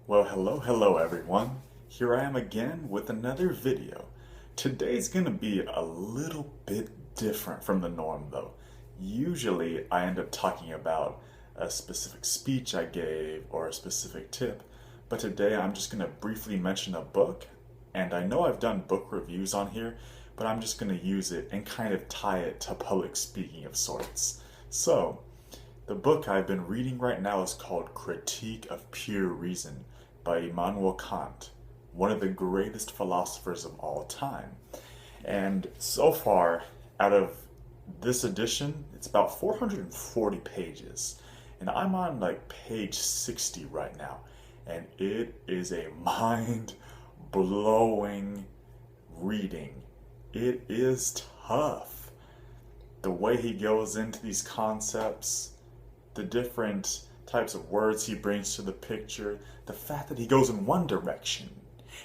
Well, hello everyone. Here I am again with another video. Today's gonna be a little bit different from the norm though. Usually I end up talking about a specific speech I gave or a specific tip, but today I'm just gonna briefly mention a book, and I know I've done book reviews on here, but I'm just gonna use it and kind of tie it to public speaking of sorts. So, the book I've been reading right now is called Critique of Pure Reason by Immanuel Kant, one of the greatest philosophers of all time. And so far, out of this edition, it's about 440 pages. And I'm on like page 60 right now. And it is a mind blowing reading. It is tough. The way he goes into these concepts, the different types of words he brings to the picture, the fact that he goes in one direction,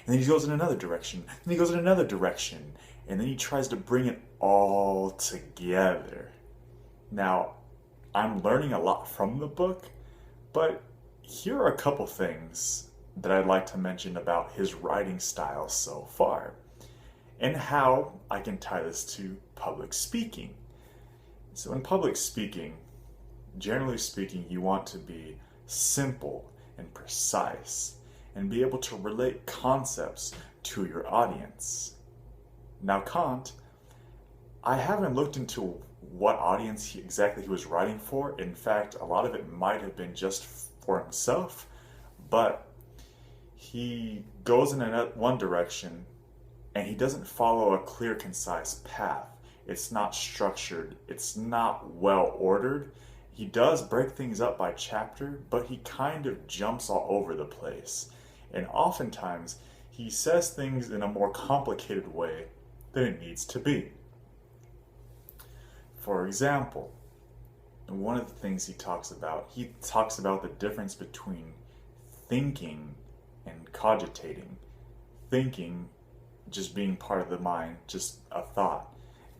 and then he goes in another direction, and he goes in another direction, and then he tries to bring it all together. Now, I'm learning a lot from the book, but here are a couple things that I'd like to mention about his writing style so far, and how I can tie this to public speaking. So, in public speaking, generally speaking, you want to be simple and precise and be able to relate concepts to your audience. Now, Kant, I haven't looked into what audience exactly he was writing for. In fact, a lot of it might have been just for himself, but he goes in one direction and he doesn't follow a clear, concise path. It's not structured, it's not well ordered. He does break things up by chapter, but he kind of jumps all over the place. And oftentimes, he says things in a more complicated way than it needs to be. For example, one of the things he talks about the difference between thinking and cogitating. Thinking just being part of the mind, just a thought.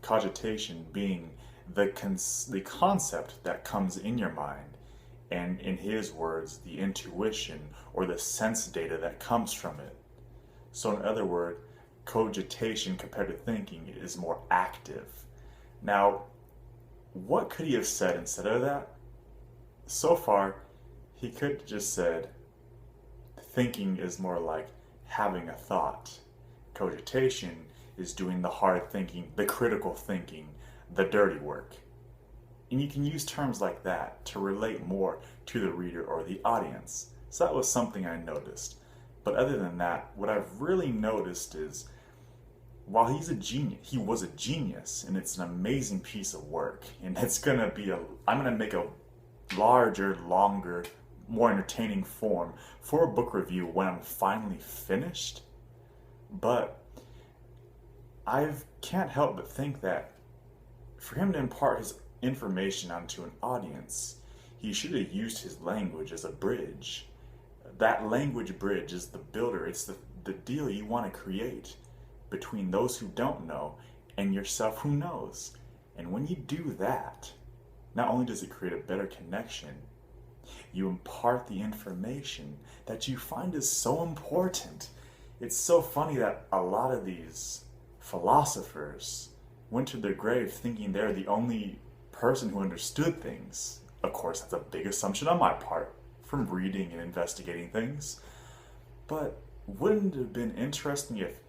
Cogitation being the concept that comes in your mind, and in his words, the intuition or the sense data that comes from it. So, in other words, cogitation compared to thinking is more active. Now, what could he have said instead of that? So far, he could have just said, thinking is more like having a thought. Cogitation is doing the hard thinking, the critical thinking, the dirty work. And you can use terms like that to relate more to the reader or the audience. So that was something I noticed. But other than that, what I've really noticed is while he's a genius, he was a genius, and it's an amazing piece of work. And I'm gonna make a larger, longer, more entertaining form for a book review when I'm finally finished. But I can't help but think that for him to impart his information onto an audience, he should have used his language as a bridge. That language bridge is the builder, it's the deal you want to create between those who don't know and yourself who knows. And when you do that, not only does it create a better connection, you impart the information that you find is so important. It's so funny that a lot of these philosophers went to their grave thinking they're the only person who understood things. Of course, that's a big assumption on my part from reading and investigating things. But wouldn't it have been interesting if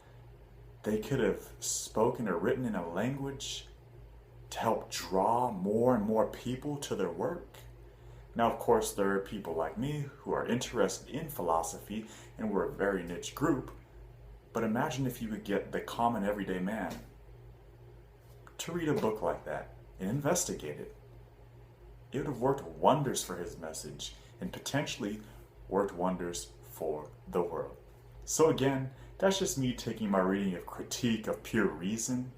they could have spoken or written in a language to help draw more and more people to their work? Now, of course, there are people like me who are interested in philosophy, and we're a very niche group. But imagine if you could get the common everyday man to read a book like that and investigate it. It would have worked wonders for his message and potentially worked wonders for the world. So again, that's just me taking my reading of Critique of Pure Reason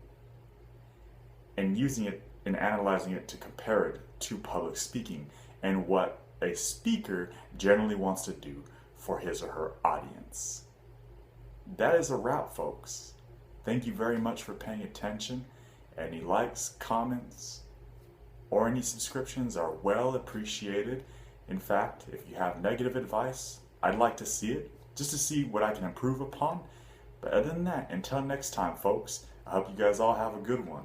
and using it and analyzing it to compare it to public speaking and what a speaker generally wants to do for his or her audience. That is a wrap, folks. Thank you very much for paying attention. Any likes, comments, or any subscriptions are well appreciated. In fact, if you have negative advice, I'd like to see it, just to see what I can improve upon. But other than that, until next time, folks, I hope you guys all have a good one.